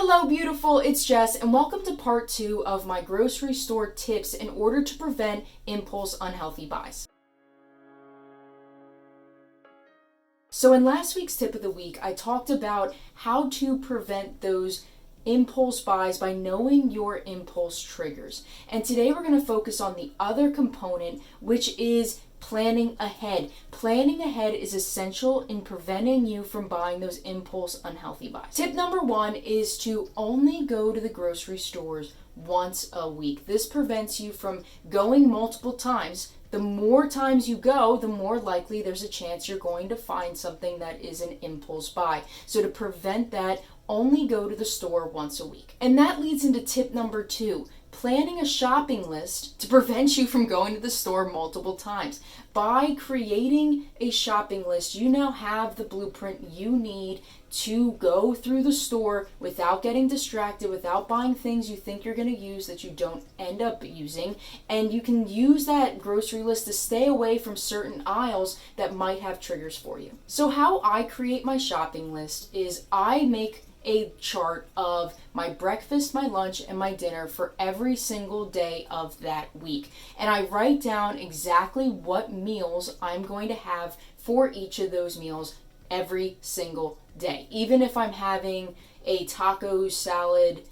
Hello beautiful, it's Jess and welcome to part 2 of my grocery store tips in order to prevent impulse unhealthy buys. So in last week's tip of the week, I talked about how to prevent those impulse buys by knowing your impulse triggers. And today we're going to focus on the other component, which is planning ahead. Planning ahead is essential in preventing you from buying those impulse unhealthy buys. Tip number 1 is to only go to the grocery stores once a week. This prevents you from going multiple times. The more times you go, the more likely there's a chance you're going to find something that is an impulse buy. So to prevent that, only go to the store once a week. And that leads into tip number 2. Planning a shopping list to prevent you from going to the store multiple times. By creating a shopping list, you now have the blueprint you need to go through the store without getting distracted, without buying things you think you're going to use that you don't end up using. And you can use that grocery list to stay away from certain aisles that might have triggers for you. So how I create my shopping list is I make a chart of my breakfast, my lunch, and my dinner for every single day of that week. And I write down exactly what meals I'm going to have for each of those meals every single day. Even if I'm having a taco salad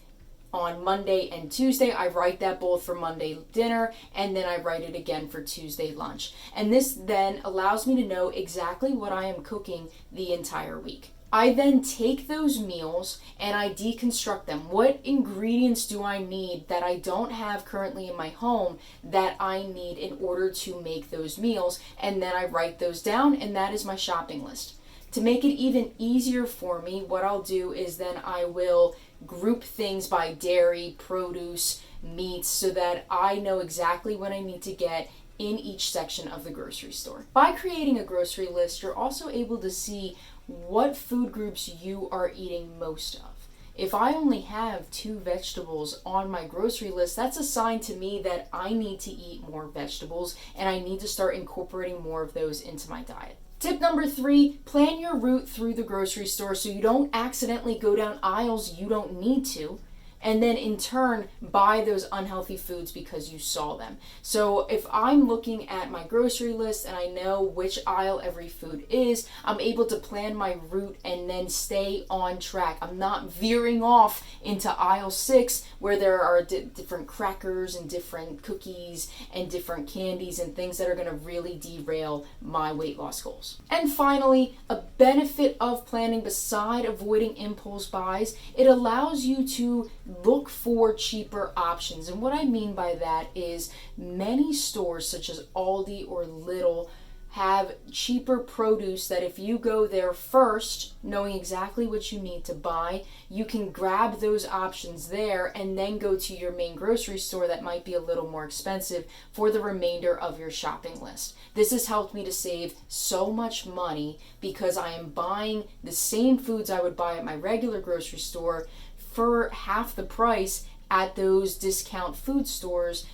on Monday and Tuesday, I write that both for Monday dinner and then I write it again for Tuesday lunch. And this then allows me to know exactly what I am cooking the entire week. I then take those meals and I deconstruct them. What ingredients do I need that I don't have currently in my home that I need in order to make those meals? And then I write those down, and that is my shopping list. To make it even easier for me, what I'll do is then I will group things by dairy, produce, meats, so that I know exactly what I need to get in each section of the grocery store. By creating a grocery list, you're also able to see what food groups you are eating most of. If I only have 2 vegetables on my grocery list, that's a sign to me that I need to eat more vegetables and I need to start incorporating more of those into my diet. Tip number 3, plan your route through the grocery store so you don't accidentally go down aisles you don't need to, and then in turn buy those unhealthy foods because you saw them. So if I'm looking at my grocery list and I know which aisle every food is, I'm able to plan my route and then stay on track. I'm not veering off into aisle 6 where there are different crackers and different cookies and different candies and things that are going to really derail my weight loss goals. And finally, a benefit of planning beside avoiding impulse buys, it allows you to look for cheaper options. And what I mean by that is many stores such as Aldi or Lidl have cheaper produce that if you go there first, knowing exactly what you need to buy, you can grab those options there and then go to your main grocery store that might be a little more expensive for the remainder of your shopping list. This has helped me to save so much money because I am buying the same foods I would buy at my regular grocery store for half the price at those discount food stores,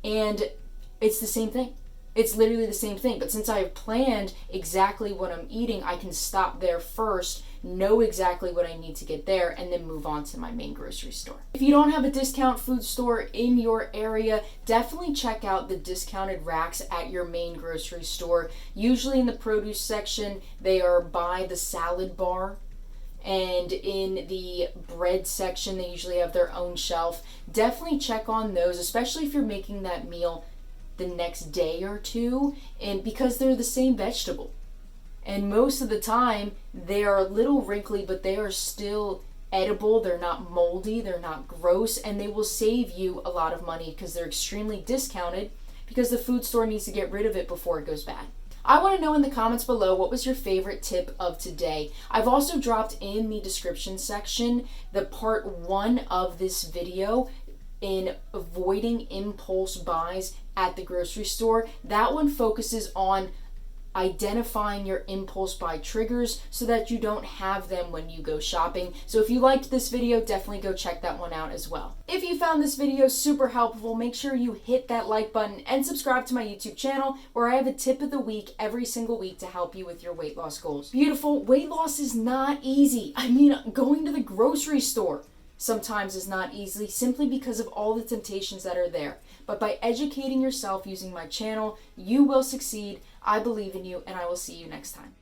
and it's the same thing. It's literally the same thing, but since I have planned exactly what I'm eating, I can stop there first, know exactly what I need to get there, and then move on to my main grocery store. If you don't have a discount food store in your area, definitely check out the discounted racks at your main grocery store. Usually in the produce section, they are by the salad bar. And in the bread section, they usually have their own shelf. Definitely check on those, especially if you're making that meal the next day or two, and because they're the same vegetable. And most of the time, they are a little wrinkly, but they are still edible. They're not moldy, they're not gross, and they will save you a lot of money because they're extremely discounted because the food store needs to get rid of it before it goes bad. I want to know in the comments below, what was your favorite tip of today? I've also dropped in the description section the part 1 of this video in avoiding impulse buys at the grocery store. That one focuses on identifying your impulse buy triggers so that you don't have them when you go shopping. So if you liked this video, definitely go check that one out as well. If you found this video super helpful, make sure you hit that like button and subscribe to my YouTube channel where I have a tip of the week every single week to help you with your weight loss goals. Beautiful, weight loss is not easy. I mean, going to the grocery store, sometimes is not easy simply because of all the temptations that are there. But by educating yourself using my channel, you will succeed. I believe in you, and I will see you next time.